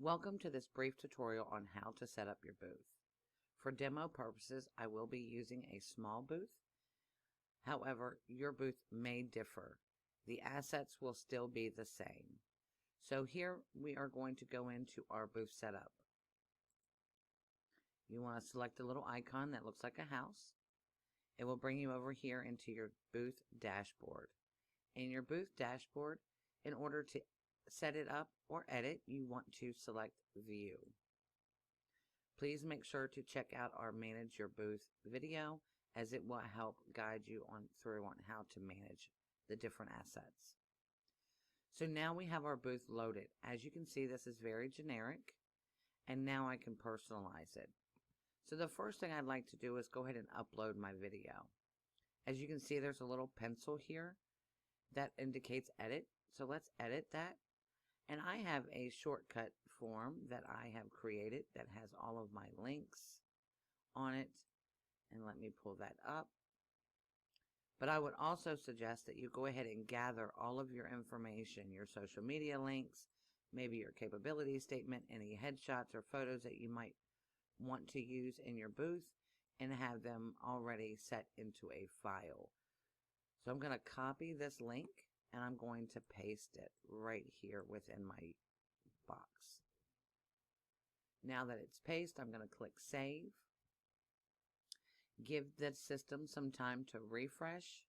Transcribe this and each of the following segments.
Welcome to this brief tutorial on how to set up your booth. For demo purposes, I will be using a small booth. However, your booth may differ. The assets will still be the same. So here we are going to go into our booth setup. You want to select a little icon that looks like a house. It will bring you over here into your booth dashboard. In your booth dashboard, in order to set it up or edit, you want to select View. Please make sure to check out our Manage Your Booth video, as it will help guide you through how to manage the different assets. So now we have our booth loaded. As you can see, this is very generic, and now I can personalize it. So the first thing I'd like to do is go ahead and upload my video. As you can see, there's a little pencil here that indicates edit. So let's edit that. And I have a shortcut form that I have created that has all of my links on it. And let me pull that up. But I would also suggest that you go ahead and gather all of your information, your social media links, maybe your capability statement, any headshots or photos that you might want to use in your booth, and have them already set into a file. So I'm going to copy this link and I'm going to paste it right here within my box. Now that it's pasted, I'm going to click Save. Give the system some time to refresh.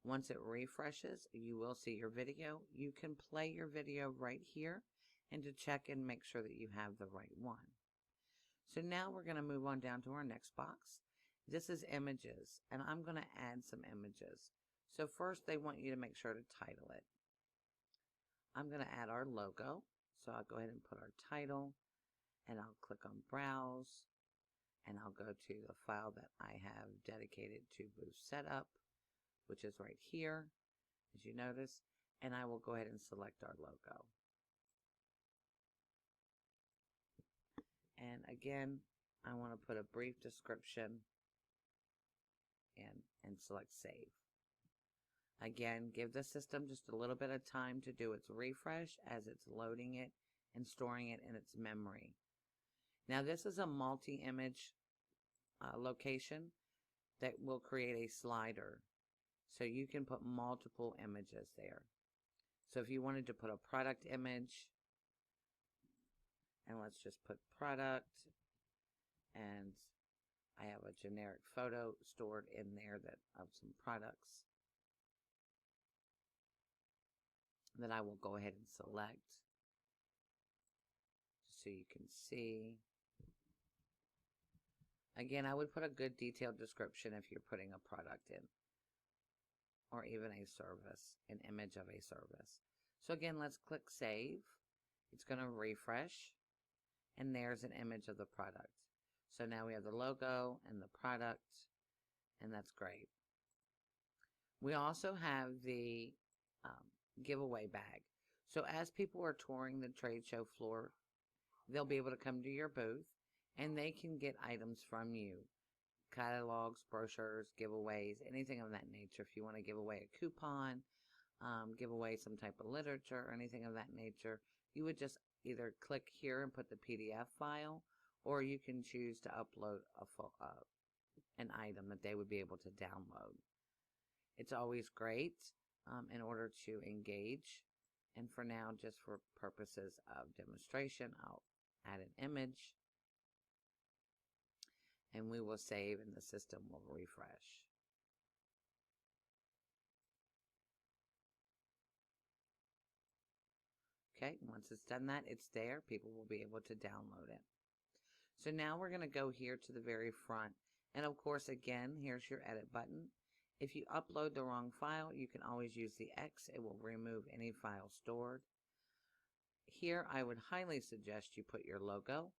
Once it refreshes, you will see your video. You can play your video right here and to check and make sure that you have the right one. So now we're going to move on down to our next box. This is images, and I'm going to add some images. So first, they want you to make sure to title it. I'm going to add our logo. So I'll go ahead and put our title, and I'll click on Browse, and I'll go to the file that I have dedicated to Booth Setup, which is right here, as you notice, and I will go ahead and select our logo. And again, I want to put a brief description and select Save. Again, give the system just a little bit of time to do its refresh as it's loading it and storing it in its memory. Now this is a multi-image location that will create a slider. So you can put multiple images there. So if you wanted to put a product image, and let's just put product, and I have a generic photo stored in there of some products that I will go ahead and select so you can see. Again, I would put a good detailed description if you're putting a product in, or even a service, an image of a service. So again, let's click Save. It's going to refresh, and there's an image of the product. So now we have the logo and the product, and that's great. We also have the giveaway bag. So as people are touring the trade show floor, they'll be able to come to your booth and they can get items from you. Catalogs, brochures, giveaways, anything of that nature. If you want to give away a coupon, give away some type of literature or anything of that nature, you would just either click here and put the PDF file, or you can choose to upload an item that they would be able to download. It's always great in order to engage, and for now, just for purposes of demonstration, I'll add an image, and we will save and the system will refresh. Okay, once it's done that, it's there. People will be able to download it. So now we're going to go here to the very front. And of course, again, here's your edit button. If you upload the wrong file, you can always use the X. It will remove any file stored. Here, I would highly suggest you put your logo,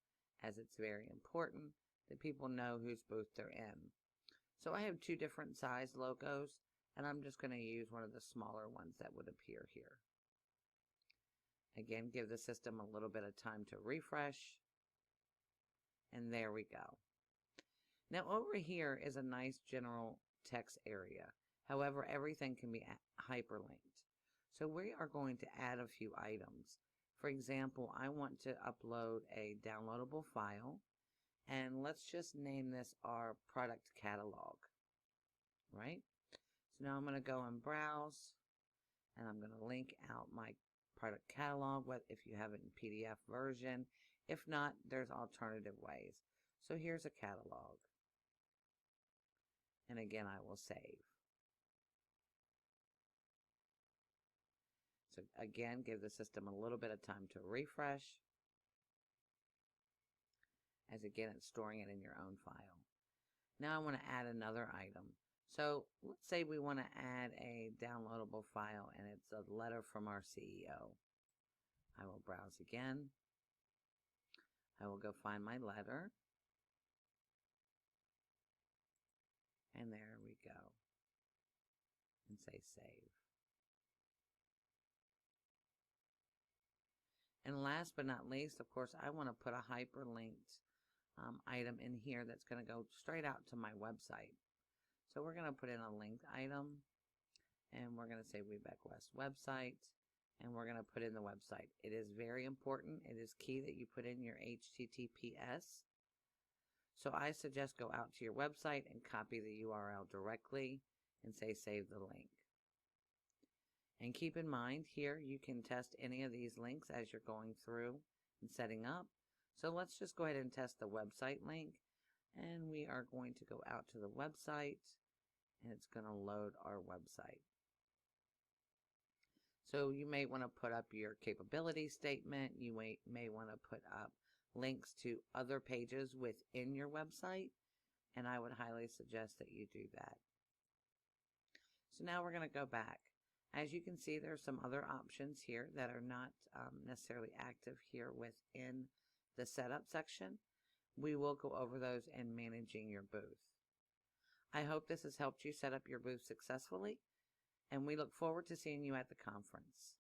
as it's very important that people know whose booth they're in. So I have two different size logos, and I'm just going to use one of the smaller ones that would appear here. Again, give the system a little bit of time to refresh. And there we go. Now over here is a nice general text area. However, everything can be hyperlinked. So we are going to add a few items. For example, I want to upload a downloadable file, and let's just name this our product catalog, right? So now I'm going to go and browse, and I'm going to link out my product catalog, if you have it in PDF version. If not, there's alternative ways. So here's a catalog. And again, I will save. So again, give the system a little bit of time to refresh. As again, it's storing it in your own file. Now I want to add another item. So let's say we want to add a downloadable file, and it's a letter from our CEO. I will browse again. I will go find my letter. And there we go. And say save. And last but not least, of course, I want to put a hyperlinked item in here that's going to go straight out to my website. So we're going to put in a linked item, and we're going to say WBEC-West website, and we're going to put in the website. It is very important. It is key that you put in your HTTPS. So I suggest go out to your website and copy the URL directly and say save the link. And keep in mind here, you can test any of these links as you're going through and setting up. So let's just go ahead and test the website link, and we are going to go out to the website, and it's going to load our website. So you may want to put up your capability statement. You may want to put up links to other pages within your website, and I would highly suggest that you do that. So now we're going to go back. As you can see, there are some other options here that are not necessarily active here within the setup section. We will go over those in managing your booth. I hope this has helped you set up your booth successfully, and we look forward to seeing you at the conference.